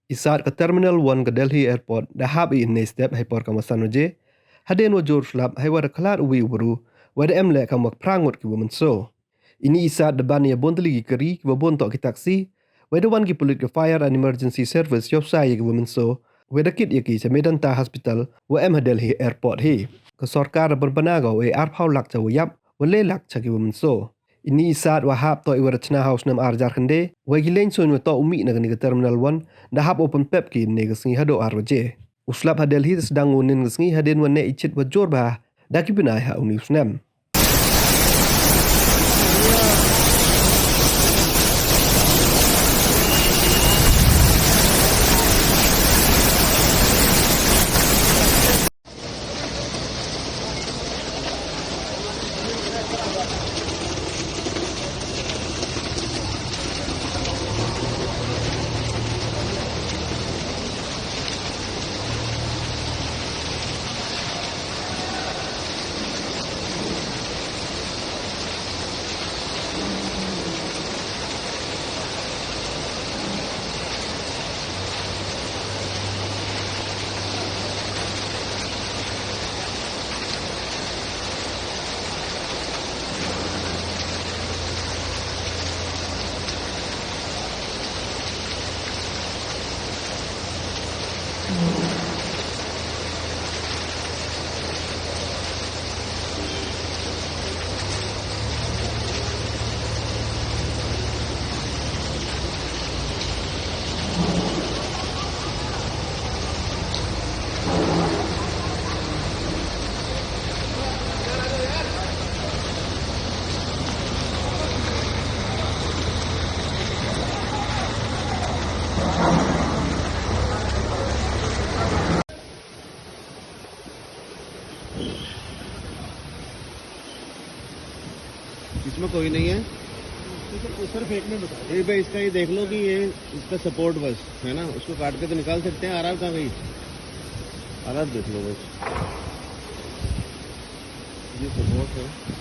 Isaat ke Terminal 1 ke Delhi Airport dah Haap ini step hai por kawasan waje. Haden wajur slap hai wada kelat uwi uburu wada emle kamak prangut ki mynsoo. Ini isaat deban ya bonteli keri ki bontok ki taksi wada wan ki pulit ke Fire and Emergency Service yop sai ki mynsoo wada kit ya ki Medanta Hospital wa em Delhi Airport hi. Ke sarkar berpanaga we arphau lak cha yap wale lak cha ki mynsoo. Ini isaat wahap to Wyrta house nam arjar kende wagileng soin to umi na ke Terminal 1 dah hap open pep ki ne gsngi hado arwaje. Uslap hadel hi sedang unin gsngi haden wane ichit wajor bah daki binai ha uni usnam. इसमें कोई नहीं है सिर्फ एक में बता ये भाई इसका ये देख लो कि ये इसका सपोर्ट बस है ना, उसको काट के तो निकाल सकते हैं। आराम कहाँ गई, आराम देख लो बस, ये सपोर्ट है।